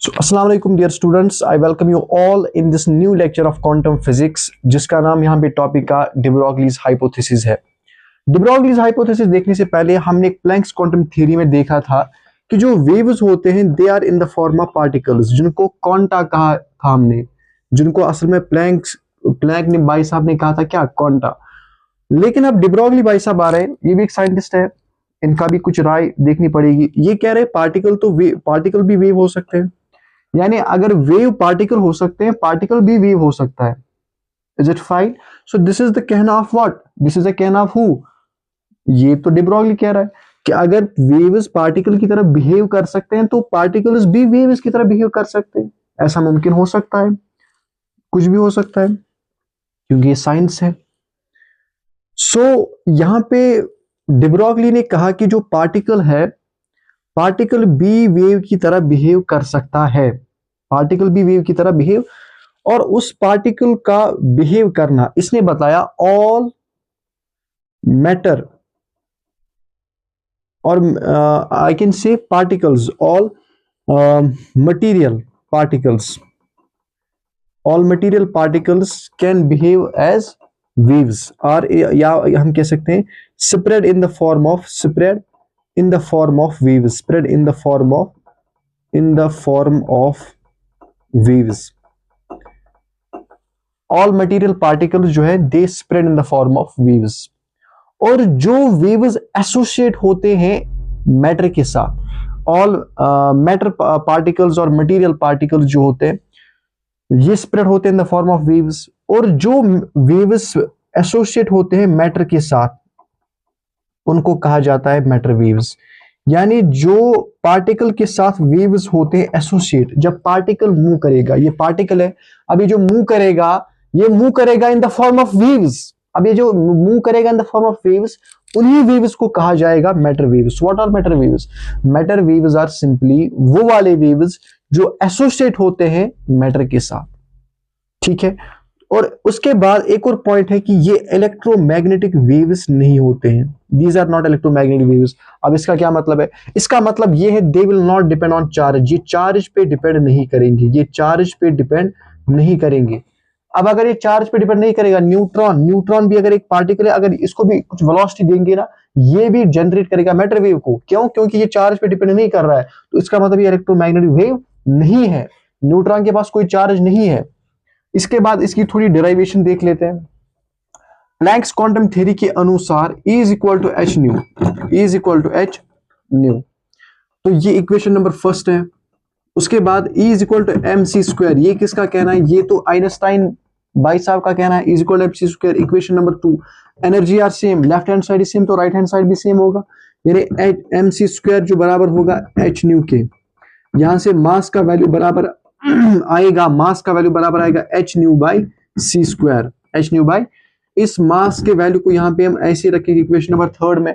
So, अस्सलाम वालेकुम dear students, I welcome you all in this new lecture of quantum physics, जिसका नाम यहाँ पे टॉपिक का de Broglie's हाइपोथेसिस है। de Broglie's हाइपोथेसिस देखने से पहले हमने एक प्लैंक्स क्वांटम थ्योरी में देखा था कि जो वेव्स होते हैं they are in the form of particles, जिनको क्वांटा कहा था हमने, जिनको असल में प्लैंक ने भाई साहब ने कहा था क्या, क्वांटा। लेकिन अब de Broglie भाई साहब आ रहे हैं, ये भी एक साइंटिस्ट है, इनका भी कुछ राय देखनी पड़ेगी। ये कह रहे हैं पार्टिकल भी वेव हो सकते हैं, यानी अगर वेव पार्टिकल हो सकते हैं, पार्टिकल भी वेव हो सकता है। Is it fine? So this is the कहना of what, this is the कहना ऑफ हु, ये तो de Broglie कह रहा है कि अगर वेव्स पार्टिकल की तरह बिहेव कर सकते हैं तो पार्टिकल्स भी वेव्स की तरह बिहेव कर सकते हैं। ऐसा मुमकिन हो सकता है, कुछ भी हो सकता है, क्योंकि ये साइंस है। सो यहां पे de Broglie ने कहा कि जो पार्टिकल है, पार्टिकल भी वेव की तरह बिहेव कर सकता है, पार्टिकल भी वेव की तरह बिहेव, और उस पार्टिकल का बिहेव करना इसने बताया ऑल मैटर, और I can say particles, all material particles, all material particles can behave as waves, और या हम कह सकते हैं spread in the form of, spread in the form of waves, spread in the form of waves, all material particles जो है they spread in the form of waves। और जो waves एसोसिएट होते हैं मैटर के साथ, all मैटर पार्टिकल्स और material particles जो होते हैं ये स्प्रेड होते हैं इन द फॉर्म ऑफ वेव्स। और जो वेव्स एसोसिएट होते हैं मैटर के साथ उनको कहा जाता है मैटर वेव्स। यानी जो पार्टिकल के साथ वेव्स होते हैं एसोसिएट, जब पार्टिकल मूव करेगा, ये पार्टिकल है, अब ये जो मूव करेगा ये मूव करेगा in the form of waves. अब ये जो मूव करेगा in the form of waves, उन्हीं वेव्स को कहा जाएगा matter waves. What are matter waves? Matter waves are simply वो वाले वेव्स जो एसोसिएट होते हैं मैटर के साथ, ठीक है। और उसके बाद एक और पॉइंट है कि ये इलेक्ट्रोमैग्नेटिक वेव्स नहीं होते हैं, these are not electromagnetic waves. अब इसका क्या मतलब है? इसका मतलब ये है they will not depend on charge, ये चार्ज पे डिपेंड नहीं करेंगे, ये चार्ज पे डिपेंड नहीं करेंगे। अब अगर ये चार्ज पे डिपेंड नहीं करेगा, न्यूट्रॉन भी अगर एक पार्टिकल है, अगर इसको भी कुछ वेलोसिटी देंगे ना, ये भी जनरेट करेगा मैटर वेव को। क्यों? क्योंकि ये चार्ज पे डिपेंड नहीं कर रहा है, तो इसका मतलब ये इलेक्ट्रोमैग्नेटिक वेव नहीं है, न्यूट्रॉन के पास कोई चार्ज नहीं है। इसके बाद इसकी थोड़ी डेरिवेशन देख लेते हैं। प्लैंक्स क्वांटम थ्योरी के अनुसार E is equal to h nu, E is equal to h nu, तो ये इक्वेशन नंबर फर्स्ट है। उसके बाद E is equal to m c square, ये किसका कहना है? ये तो आइंस्टाइन भाई साहब का कहना है। E is equal to m c square. Equation number 2, energy are same, left hand side same तो राइट हैंड साइड भी सेम होगा, यानी एम सी स्क्वायर जो बराबर होगा एच न्यू के। यहां से मास का वैल्यू बराबर आएगा, मास का वैल्यू बराबर आएगा h nu by c square, h nu by, इस मास के वैल्यू को यहां पे हम ऐसे रखेंगे इक्वेशन नंबर थर्ड में।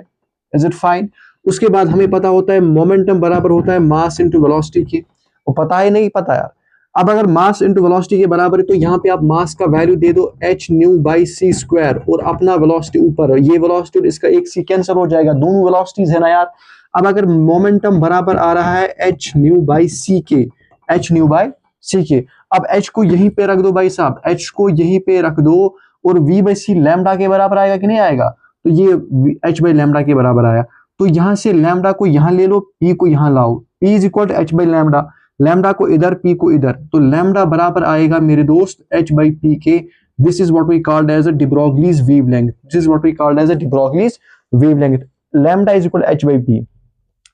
Is it fine? उसके बाद हमें पता होता है मोमेंटम बराबर होता है मास इंटू वेलोसिटी के, वो पता है नहीं पता यार। अब अगर मास इंटू वेलोसिटी के बराबर है तो यहाँ पे आप मास का वैल्यू दे दो h nu by c square, और अपना वेलोसिटी ऊपर, ये वेलोसिटी और इसका एक सी कैंसिल हो जाएगा, दोनों वेलोसिटीज है ना यार। अब अगर मोमेंटम बराबर आ रहा है एच न्यू बाई सी के, एच न्यू बाई सी के, अब एच को यहीं पे रख दो भाई साहब, एच को यहीं पे रख दो, और वी बाई सी लैम्डा के बराबर आएगा कि नहीं आएगा? तो ये एच बाई लैम्डा के बराबर आया, तो यहां से लैम्डा को यहां ले लो, पी को यहां लाओ, p is equal to h by lambda, lambda को इधर, पी को इधर, तो लैम्डा बराबर आएगा मेरे दोस्त एच बाई पी के। This is what we called as a de Broglie's wavelength, this is what we called as a de Broglie's wavelength, lambda is equal h by p.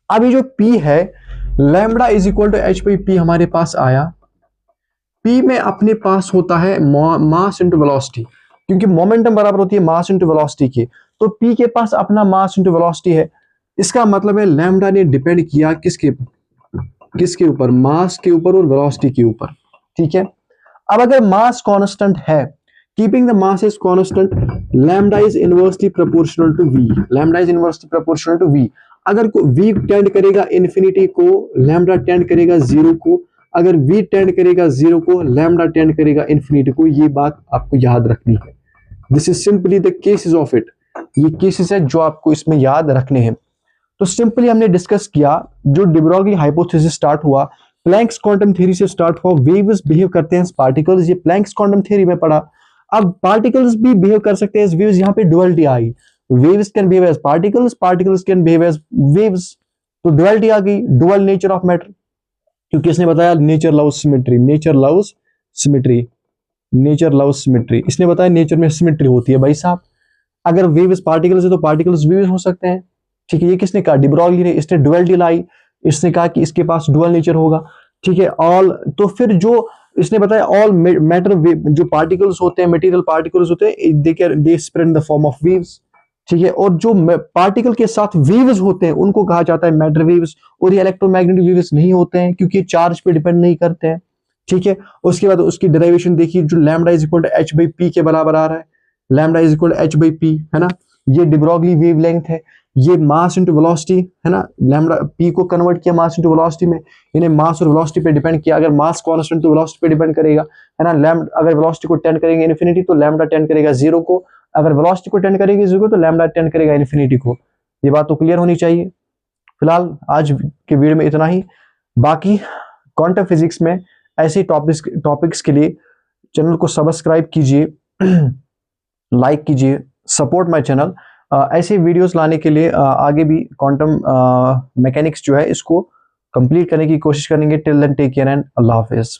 अब ये जो पी है, lambda is equal to h by p हमारे पास आया। P में अपने पास होता है मास इंटू वेलोसिटी, क्योंकि मोमेंटम बराबर होती है मास इंटू वेलोसिटी के, तो P के पास अपना मास इंटू वेलोसिटी है। इसका मतलब है लैम्डा ने डिपेंड किया किसके ऊपर? मास के ऊपर और वेलोसिटी के ऊपर, ठीक है। अब अगर मास कांस्टेंट है, keeping the mass is constant, lambda is inversely proportional to V, lambda is inversely proportional to V। अगर V टेंड करेगा इन्फिनिटी को, लैम्डा टेंड करेगा जीरो को, अगर V टेंड करेगा जीरो को, लैम्डा टेंड करेगा इन्फिनिटी को। ये बात आपको याद रखनी है। This is simply the cases of it, ये केसेस है जो आपको इसमें याद रखने हैं। तो सिंपली हमने डिस्कस किया, जो de Broglie हाइपोथेसिस स्टार्ट हुआ प्लैंक्स क्वांटम थ्योरी से स्टार्ट हुआ, वेव्स बिहेव करते हैं पार्टिकल्स, ये प्लैंक्स क्वांटम थ्योरी में पढ़ा। अब पार्टिकल्स भी बिहेव कर सकते हैं एज वेव्स, यहाँ पे डुअलिटी आ गई, waves can behave as particles, particles can behave as waves, तो डुअलिटी आ गई, डुअल नेचर ऑफ मैटर, क्योंकि इसने बताया nature loves symmetry, nature loves symmetry, nature loves symmetry, इसने बताया नेचर में सिमेट्री होती है भाई साहब। अगर वेव्स पार्टिकल्स है तो पार्टिकल्स वेव्स हो सकते हैं, ठीक है। ये किसने कहा? डी ब्रॉगली ने, इसने डुअलिटी लाई, इसने कहा कि इसके पास डुअल नेचर होगा, ठीक है। ऑल, तो फिर जो इसने बताया ऑल मैटर, जो पार्टिकल्स होते हैं, मटेरियल पार्टिकल्स होते हैं, they spread in the form of waves, ठीक है। और जो पार्टिकल के साथ वेव्स होते हैं उनको कहा जाता है मैटर वेव्स, और ये इलेक्ट्रोमैग्नेटिक वेव्स नहीं होते हैं क्योंकि चार्ज पे डिपेंड नहीं करते हैं, ठीक है। उसके बाद उसकी डेरिवेशन देखिए, जो lambda is equal to h by p के बराबर आ रहा है, lambda is equal to h by p, है ना। ये डी ब्रॉगली वेवलेंथ है, ये मास इंटू वेलोसिटी, है ना। लैम्डा पी को कन्वर्ट किया मास इंटू वेलोसिटी में, इन्हें मास और वेलोसिटी पे डिपेंड किया। अगर मास कांस्टेंट तो वेलोसिटी पे डिपेंड करेगा, है ना। लैम्डा अगर वेलोसिटी को टेंड करेंगे इन्फिनिटी तो लैम्डा टेंड करेगा जीरो को, अगर वेलोसिटी को टेंड करेगी जीरो तो लैम्डा टेंड करेगा इन्फिनिटी को। ये बात तो क्लियर होनी चाहिए। फिलहाल आज के वीडियो में इतना ही, बाकी क्वांटम फिजिक्स में ऐसे टॉपिक्स के लिए चैनल को सब्सक्राइब कीजिए, लाइक कीजिए, सपोर्ट माय चैनल। ऐसे वीडियोस लाने के लिए आगे भी क्वांटम मैकेनिक्स जो है इसको कंप्लीट करने की कोशिश करेंगे। Till then take care and अल्लाह हाफिज।